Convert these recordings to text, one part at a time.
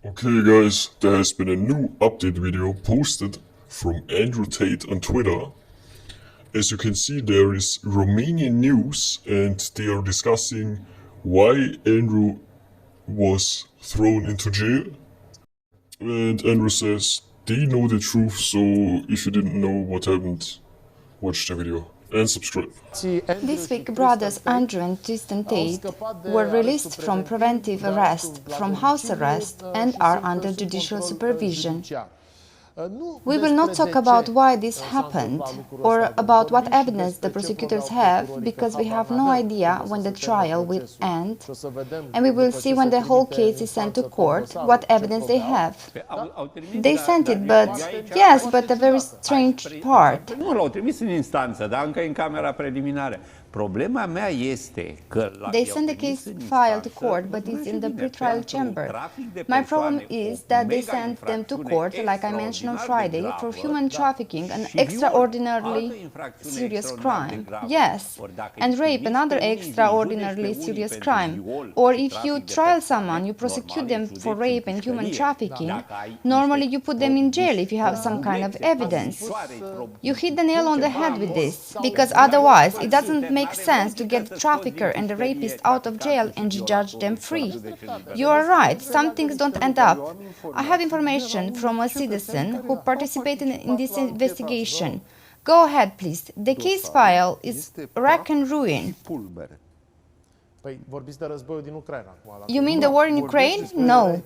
Okay guys, there has been a new update video posted from Andrew Tate on Twitter. As you can see, there is Romanian news and they are discussing why Andrew was thrown into jail. And Andrew says they know the truth, so if you didn't know what happened, watch the video and subscribe. This week, brothers Andrew and Tristan Tate were released from preventive arrest, from house arrest, and are under judicial supervision. We will not talk about why this happened or about what evidence the prosecutors have, because we have no idea when the trial will end, and we will see when the whole case is sent to court what evidence they have. They sent it, but yes, but a very strange part. Nu l-au trimis în instanță, dar încă în camera preliminară. Problema mea este că they send the case file to court, but it's in the pretrial chamber. My problem is that they sent them to court, like I mentioned on Friday, for human trafficking, an extraordinarily serious crime. Yes, and rape, another extraordinarily serious crime. Or if you trial someone, you prosecute them for rape and human trafficking, normally you put them in jail if you have some kind of evidence. You hit the nail on the head with this, because otherwise it doesn't make sense to get the trafficker and the rapist out of jail and judge them free. You are right, some things don't end up. I have information from a citizen who participated in this investigation. Go ahead, please. The case file is rack and ruin. You mean the war in Ukraine? No.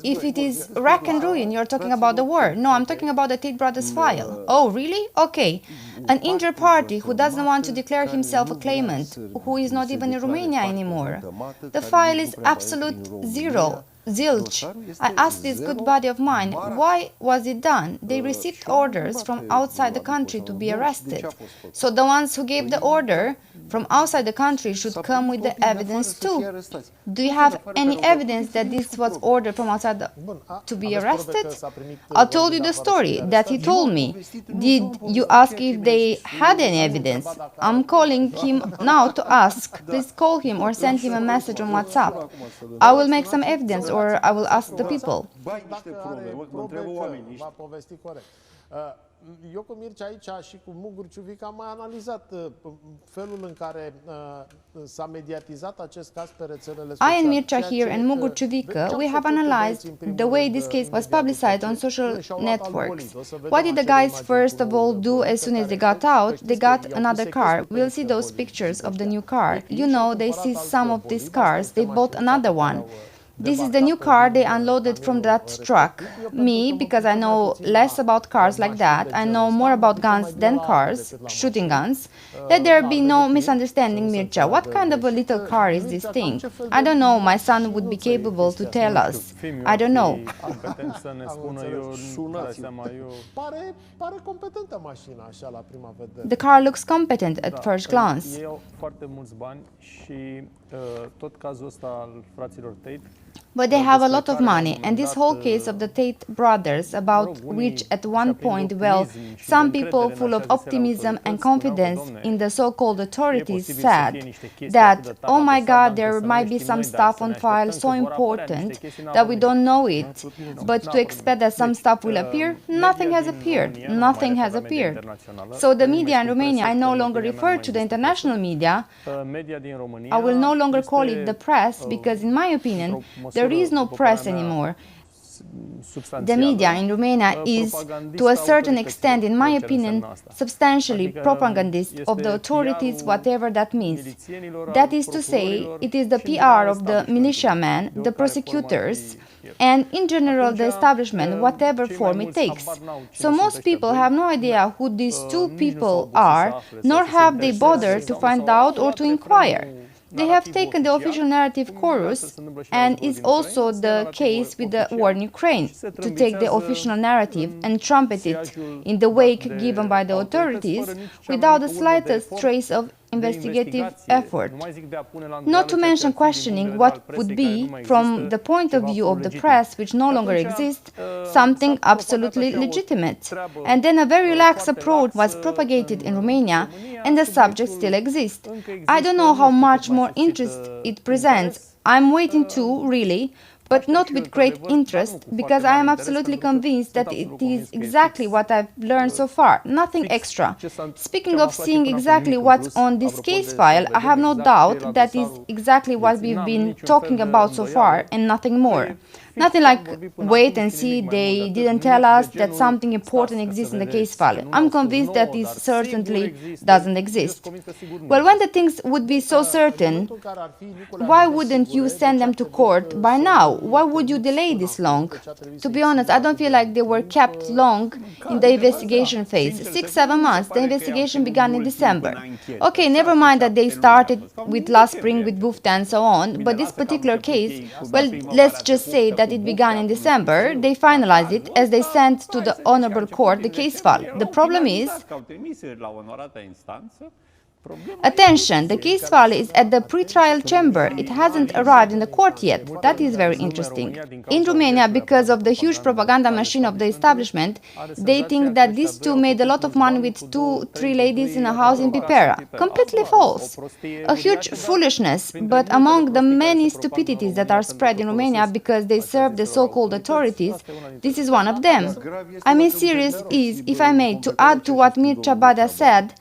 If it is rack and ruin, you're talking about the war. No, I'm talking about the Tate brothers file. Oh, really? Okay. An injured party who doesn't want to declare himself a claimant, who is not even in Romania anymore. The file is absolute zero. Zilch. I asked this good buddy of mine, why was it done? They received orders from outside the country to be arrested. So the ones who gave the order from outside the country should come with the evidence too. Do you have any evidence that this was ordered from outside to be arrested? I told you the story that he told me. Did you ask if they had any evidence? I'm calling him now to ask. Please call him or send him a message on WhatsApp. I will make some evidence or I will ask the people. Eu cu Mircea aici și cu Mugur Ciuvica am mai analizat felul în care s-a mediatizat acest caz pe rețelele sociale. I and Mircea here and Mugur Ciuvica, we have analyzed the way this case was publicized on social networks. What did the guys first of all do as soon as they got out? They got another car. We'll see those pictures of the new car. You know, they seized some of these cars. They bought another one. This is the new car they unloaded from that truck. Me, because I know less about cars like that, I know more about guns than cars, shooting guns. Let there be no misunderstanding, Mircea. What kind of a little car is this thing? I don't know, my son would be capable to tell us. I don't know. The car looks competent at first glance. But they have a lot of money, and this whole case of the Tate brothers, about which at one point, well, some people full of optimism and confidence in the so-called authorities said that, oh my God, there might be some stuff on file so important that we don't know it, but to expect that some stuff will appear, nothing has appeared, nothing has appeared. So the media in Romania, I no longer refer to the international media, I will no longer call it the press, because in my opinion, there is no press anymore. The media in Romania is, to a certain extent, in my opinion, substantially propagandist of the authorities, whatever that means. That is to say, it is the PR of the militiamen, the prosecutors, and in general the establishment, whatever form it takes. So most people have no idea who these two people are, nor have they bothered to find out or to inquire. They have taken the official narrative chorus, and is also the case with the war in Ukraine, to take the official narrative and trumpet it in the wake given by the authorities without the slightest trace of investigative effort. Not to mention questioning what would be, from the point of view of the press, which no longer exists, something absolutely legitimate. And then a very relaxed approach was propagated in Romania, and the subject still exists. I don't know how much more interest it presents. I'm waiting to, really, but not with great interest, because I am absolutely convinced that it is exactly what I've learned so far, nothing extra. Speaking of seeing exactly what's on this case file, I have no doubt that is exactly what we've been talking about so far and nothing more. Nothing like wait and see, they didn't tell us that something important exists in the case file. I'm convinced that this certainly doesn't exist. Well, when the things would be so certain, why wouldn't you send them to court by now? Why would you delay this long? To be honest, I don't feel like they were kept long in the investigation phase. 6-7 months, the investigation began in December. Okay, never mind that they started with last spring with Bufta and so on, but this particular case, well, let's just say that it began in December, they finalized it as they sent to the Honorable Court the case file. The problem is, attention, the case file is at the pre-trial chamber. It hasn't arrived in the court yet. That is very interesting. In Romania, because of the huge propaganda machine of the establishment, they think that these two made a lot of money with 2-3 ladies in a house in Pipera. Completely false. A huge foolishness, but among the many stupidities that are spread in Romania because they serve the so-called authorities, this is one of them. I mean, serious is, if I may, to add to what Mircea Badea said,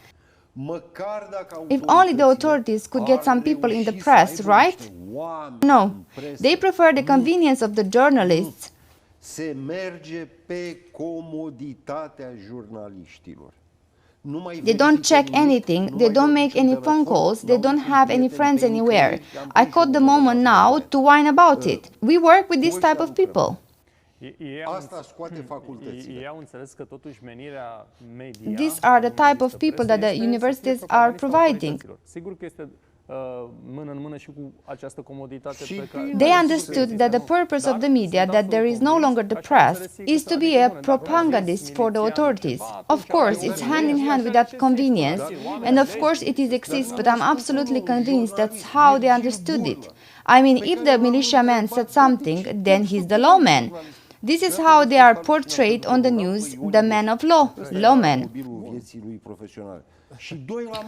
if only the authorities could get some people in the press, right? No, they prefer the convenience of the journalists. Se merge pe comoditatea jurnaliștilor. They don't check anything, they don't make any phone calls, they don't have any friends anywhere. I caught the moment now to whine about it. We work with this type of people. These are the type of people that the universities are providing. They understood that the purpose of the media, that there is no longer the press, is to be a propagandist for the authorities. Of course, it's hand in hand with that convenience, and of course it exists, but I'm absolutely convinced that's how they understood it. I mean, if the militiaman said something, then he's the lawman. This is how they are portrayed on the news, the man of law, lawman.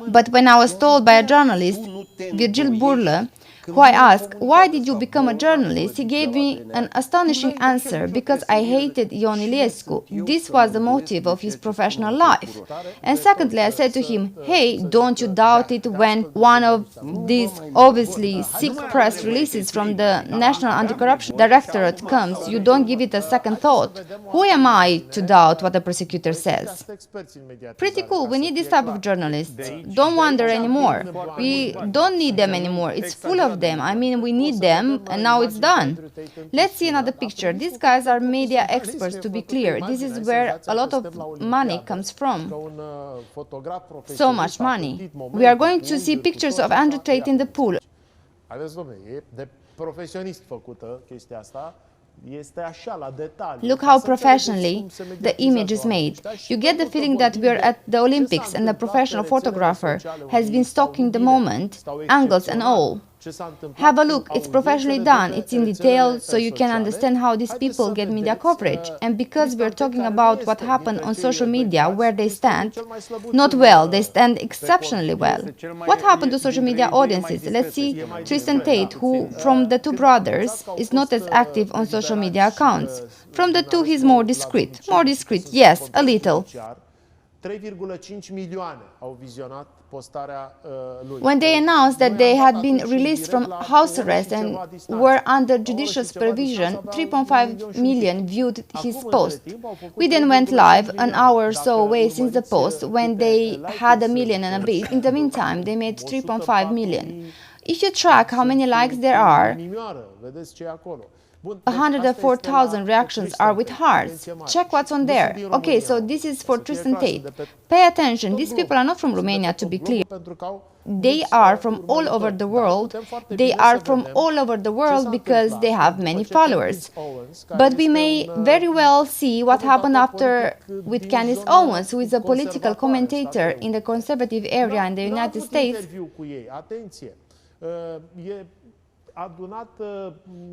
But when I was told by a journalist, Virgil Burlă, who I asked, why did you become a journalist? He gave me an astonishing answer, because I hated Ion Iliescu. This was the motive of his professional life. And secondly, I said to him, hey, don't you doubt it when one of these obviously sick press releases from the National Anti-Corruption Directorate comes, you don't give it a second thought. Who am I to doubt what the prosecutor says? Pretty cool, we need this type of journalists. Don't wonder anymore. We don't need them anymore. It's full of them. I mean, we need them, and now it's done. Let's see another picture. These guys are media experts, to be clear. This is where a lot of money comes from. So much money. We are going to see pictures of Andrew Tate in the pool. Look how professionally the image is made. You get the feeling that we are at the Olympics and the professional photographer has been stalking the moment, angles and all. Have a look, it's professionally done, it's in detail, so you can understand how these people get media coverage. And because we're talking about what happened on social media, where they stand, not well, they stand exceptionally well. What happened to social media audiences? Let's see Tristan Tate, who, from the two brothers, is not as active on social media accounts. From the two, he's more discreet. More discreet, yes, a little. 3,5 milioane au vizionat postarea lui. When they announced that they had been released from house arrest and were under judicial supervision, 3.5 million viewed his post. We then went live an hour or so away since the post, when they had 1 million and a bit. In the meantime, they made 3.5 million. If you track how many likes there are, 104,000 reactions are with hearts. Check what's on there. Okay, so this is for Tristan Tate. Pay attention, these people are not from Romania, to be clear. They are from all over the world. They are from all over the world because they have many followers. But we may very well see what happened after with Candace Owens, who is a political commentator in the conservative area in the United States. adunat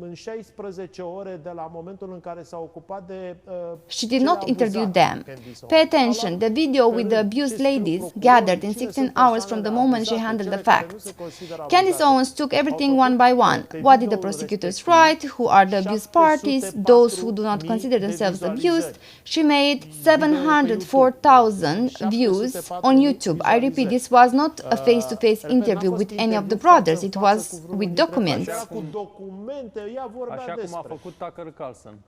în 16 ore de la momentul în care s-a ocupat de She did not interview them. Pay attention, the video with the abused ladies gathered in 16 hours from the moment she handled the facts. Candace Owens took everything one by one. What did the prosecutors write? Who are the abused parties? Those who do not consider themselves abused? She made 704,000 views on YouTube. I repeat, this was not a face-to-face interview with any of the brothers. It was with documents. Era cu documente, ea vorbea Așa cum a despre. făcut Tucker Carlson.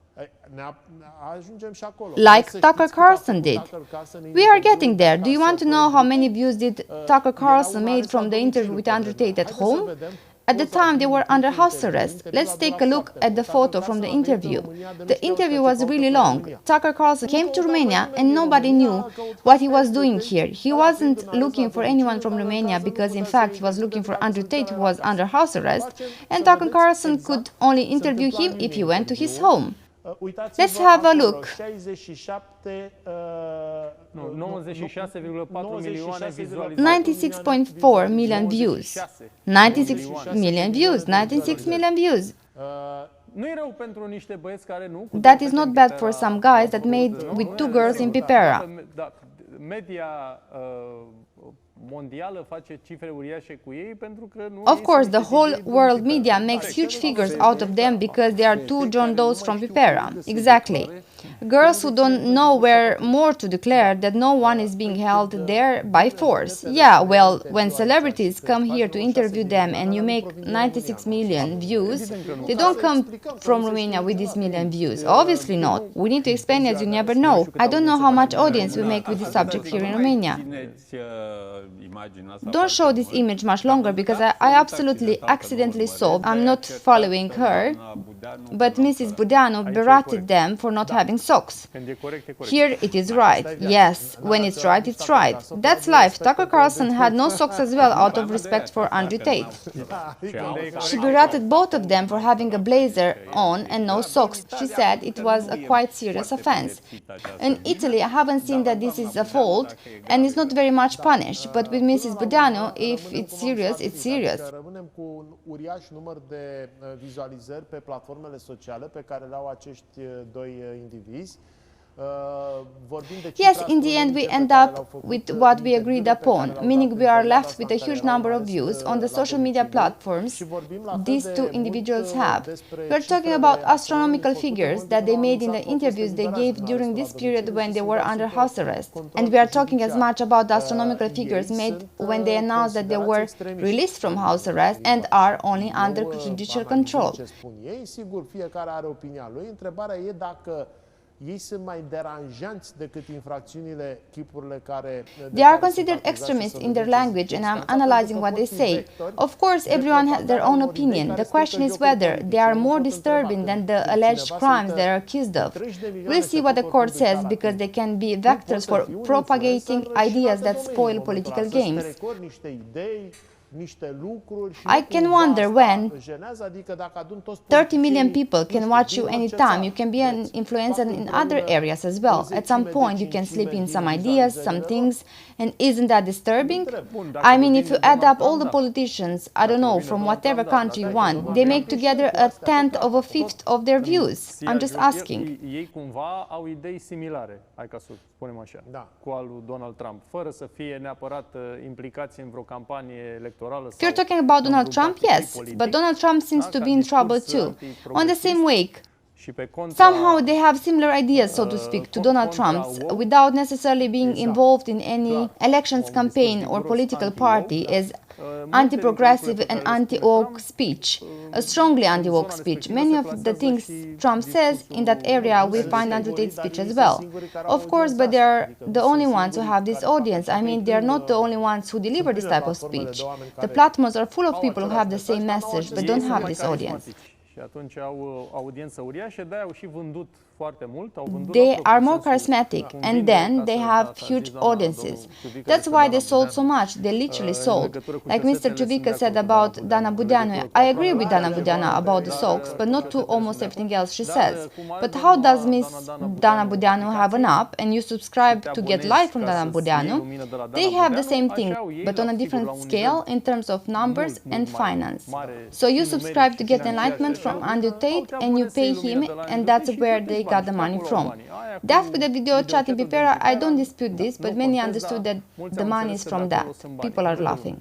Ajungem și acolo. Like Să Tucker știți cât a Carlson făcut did. Tucker Carlson în We are interviul getting there. Do you want to know how many acasă, views did Tucker Carlson made from the interview with Andrew Tate at home? At the time, they were under house arrest. Let's take a look at the photo from the interview. The interview was really long. Tucker Carlson came to Romania and nobody knew what he was doing here. He wasn't looking for anyone from Romania because, in fact, he was looking for Andrew Tate, who was under house arrest, and Tucker Carlson could only interview him if he went to his home. Let's have a look. 67, Nu, 96,4 milioane vizualizări. 96.4 million views. 96 million views. 96 million views. Nu e rău pentru niște băieți care nu... cu That două is not fete bad în for Pipera. some guys that made with two girls in Pipera. Da, media mondială face cifre uriașe cu ei pentru că nu... Of course, the whole world media makes huge figures out of them because they are two John Does from Pipera. Exactly. Girls who don't know where more to declare that no one is being held there by force. Yeah, well, when celebrities come here to interview them and you make 96 million views, they don't come from Romania with these million views. Obviously not. We need to explain as you never know. I don't know how much audience we make with this subject here in Romania. Don't show this image much longer because I absolutely accidentally saw. I'm not following her, but Mrs. Budeanu berated them for not having socks. Here it is right. Yes, when it's right, it's right. That's life. Tucker Carlson had no socks as well out of respect for Andrew Tate. She berated both of them for having a blazer on and no socks. She said it was a quite serious offense. In Italy, I haven't seen that this is a fault and it's not very much punished, but with Mrs. Budeanu, if it's serious, it's serious. Rămânem cu un uriaș număr de vizualizări pe platformele sociale pe care le au acești doi indivizi. Yes, in the end we end up with what we agreed upon, meaning we are left with a huge number of views on the social media platforms these two individuals have. We are talking about astronomical figures that they made in the interviews they gave during this period when they were under house arrest. And we are talking as much about the astronomical figures made when they announced that they were released from house arrest and are only under judicial control. Sigur, fiecare are opinia lui. Întrebarea e dacă ei sunt mai deranjanți decât infracțiunile, chipurile care... They are considered extremists in their language and I'm analyzing what they say. Of course, everyone has their own opinion. The question is whether they are more disturbing than the alleged crimes they are accused of. We'll see what the court says because they can be vectors for propagating ideas that spoil political games. I can wonder when 30 million people can watch you anytime. You can be an influencer in other areas as well. At some point you can slip in some ideas, some things, and isn't that disturbing? I mean, if you add up all the politicians, I don't know, from whatever country you want, they make together a tenth of a fifth of their views. I'm just asking. Ei cumva au idei similare, hai ca să spunem așa, cu al lui Donald Trump, fără să fie neapărat implicați în vreo campanie electorală. If you're talking about Donald Trump, yes, but Donald Trump seems to be in trouble too. On the same wake, somehow they have similar ideas, so to speak, to Donald Trump's, without necessarily being involved in any elections campaign or political party, as anti-progressive and anti-woke speech, a strongly anti-woke speech. Many of the things Trump says in that area we find Andrew Tate's speech as well. Of course, but they are the only ones who have this audience. I mean, they are not the only ones who deliver this type of speech. The platforms are full of people who have the same message but don't have this audience. Și atunci au audiență uriașă, de-aia au și vândut foarte mult, au vândut They are more charismatic, and then they have huge audiences. That's why they sold so much. They literally sold. Like Mr. Ciuvica said about Dana Budeanu. I agree with Dana Budeanu about the songs, but not to almost everything else she says. But how does Miss Dana Budeanu have an app and you subscribe to get live from Dana Budeanu? They have the same thing, but on a different scale in terms of numbers and finance. So you subscribe to get enlightenment from Andrew Tate and you pay him, and that's where they got the money from. That with the video chat in Pipera, I don't dispute this, but many understood that the money is from that. People are laughing.